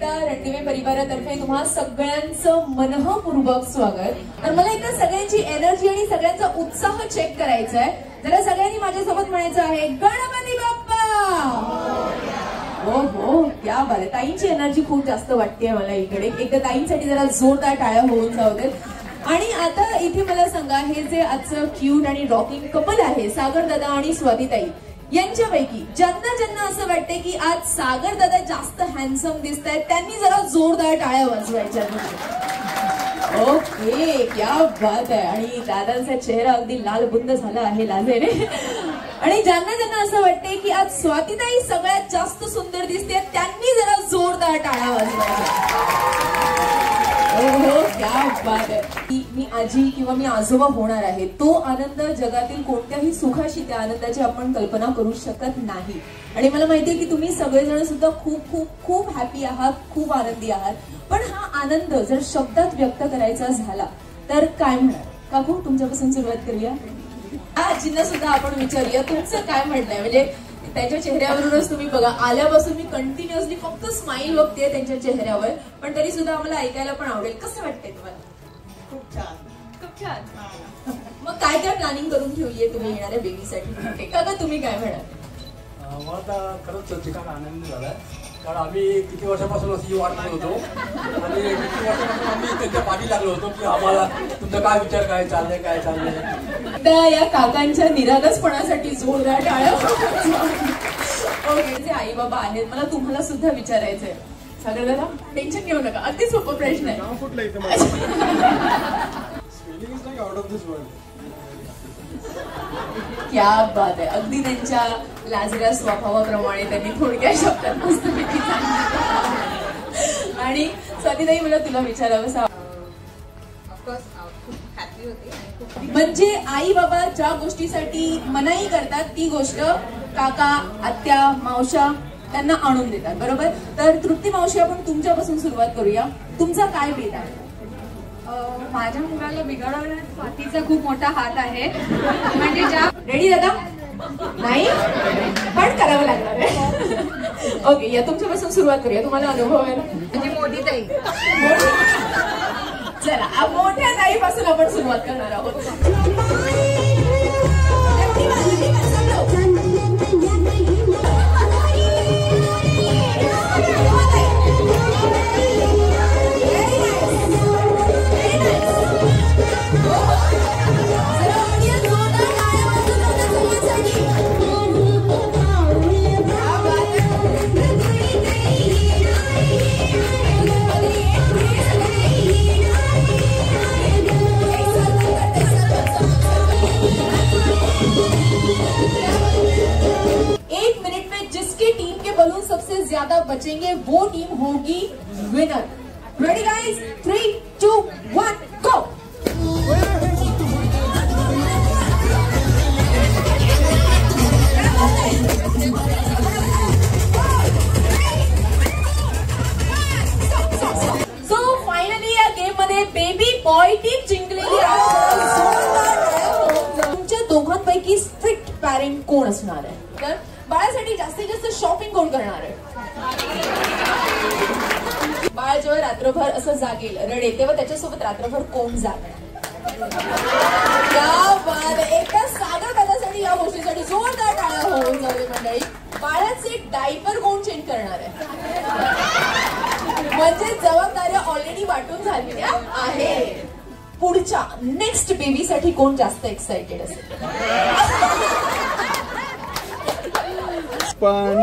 एकदा रणदिवे परिवारातर्फे तुम्हा सगळ्यांचं मनःपूर्वक स्वागत। तर मला एकदा सगळ्यांची एनर्जी आणि सगळ्यांचा उत्साह चेक करायचा आहे। जरा सगळ्यांनी माझ्यासोबत म्हणायचं आहे गणपती बाप्पा। हो हो, क्या बात आहे। ताईंची एनर्जी खूप जास्त वाटते मला इकडे। एकदा ताईंसाठी जरा जोरदार टाळ्या होऊन जाऊ देत। आणि आता इथे मला सांगा, हे जे आजचं क्यूट आणि रॉकिंग कपल आहे सागर दादा आणि स्वातीताई, यांच्यापैकी ज्यांना ज्यांना असं वाटतंय की आज सागर दादा जास्त हँडसम दिसतायत, त्यांनी जरा जोरदार टाळ्या वाजवायच्या। ओके, क्या बात आहे। आणि दादांचा चेहरा अगदी लाल बुंद झाला आहे लाजेने। आणि ज्यांना ज्यांना असं वाटतंय की आज स्वातीताई सगळ्यात जास्त सुंदर दिसते, त्यांनी जरा जोरदार टाळ्या वाजवायच्या। हो, क्या बात आहे। मी आजी किंवा मी आजोबा होणार आहे, तो आनंद जगातील कोणत्याही सुखाशी त्या आनंदाची आपण कल्पना करू शकत नाही। आणि मला माहितीये की तुम्ही सगळेजण सुद्धा खूप खूप खूप हॅपी आहात, खूप आनंदी आहात। पण हा आनंद जर शब्दात व्यक्त करायचा झाला तर काय म्हणाल? काकू, तुमच्यापासून सुरुवात करूया। आजींना सुद्धा आपण विचारूया, तुमचं काय म्हणणं आहे? म्हणजे त्यांच्या चेहऱ्यावरूनच तुम्ही बघा, आल्यापासून मी कंटिन्युअसली फक्त स्माइल बघते त्यांच्या चेहऱ्यावर, पण तरी सुद्धा आम्हाला ऐकायला पण आवडेल। कसं वाटतंय तुम्हाला? खूप छान, खूप छान। मग काय काय प्लॅनिंग करून ठेवलीये तुम्ही येणाऱ्या बेबीसाठी? काका, तुम्ही काय म्हणाल? मला तर खरंच ठिकाण आनंद झालाय, कारण आम्ही किती वर्षापासून अशी वाट बघत होतो आणि किती वर्षापासून आम्ही त्यांच्या पाठी लागलो होतो की आम्हाला तुमचा काय विचार, काय चाललंय, काय चाललंय। त्या या काकांच्या निरागसपणासाठी जोरदार टाळ्या। ओके, जे आई बाबा आहेत, मला तुम्हाला सुद्धा विचारायचंय। सागर दादा, टेन्शन घेऊ नका, अगदी सोपा प्रश्न आहे। क्या बात आहे। अगदी त्यांच्या लाजऱ्या स्वभावाप्रमाणे त्यांनी थोडक्या शब्दात मस्तपैकी सांगितलं। आणि स्वातीताई, मला तुला विचारावं, म्हणजे आई बाबा ज्या गोष्टीसाठी मनाई करतात ती गोष्ट काका, आत्या, मावशा त्यांना आणून देतात, बरोबर? तर तृप्ती मावशी, आपण तुमच्यापासून सुरुवात करूया। तुमचा काय भेद आहे? माझ्या मुलाला बिघडवण्यात स्वातीचा खूप मोठा हात आहे। म्हणजे ज्या रेडी दादा? नाही, पण करावं लागणार आहे। ओके, या तुमच्यापासून सुरुवात करूया। तुम्हाला अनुभव आहे ना? म्हणजे मोठी ताई। चला, मोठ्या ताईपासून आपण सुरुवात करणार आहोत। ज्यादा बचेंगे वो टीम होगी विनर। Ready guys? 3, 2, 1, गो। सो फायनली या गेम मध्ये बेबी बॉय टीम जिंकलेली आहे। तुमच्या दोघांपैकी स्ट्रिक्ट पॅरेंट कोण असणार आहे? तर बाळासाठी जास्तीत जास्त शॉपिंग कोण करणार आहे? बाळ जेव्हा रात्रभर असं जागेल, रडेल, तेव्हा त्याच्यासोबत रात्रभर कोण जागणार? एकदा सागर दादासाठी या गोष्टीसाठी जोरदार टाळ्या होऊन जाऊ मंडळी। बाळाचे डायपर कोण चेंज करणार आहे? म्हणजे जबाबदाऱ्या ऑलरेडी वाटून झालेल्या आहे। पुढच्या नेक्स्ट बेबीसाठी कोण जास्त एक्साइटेड असेल? पण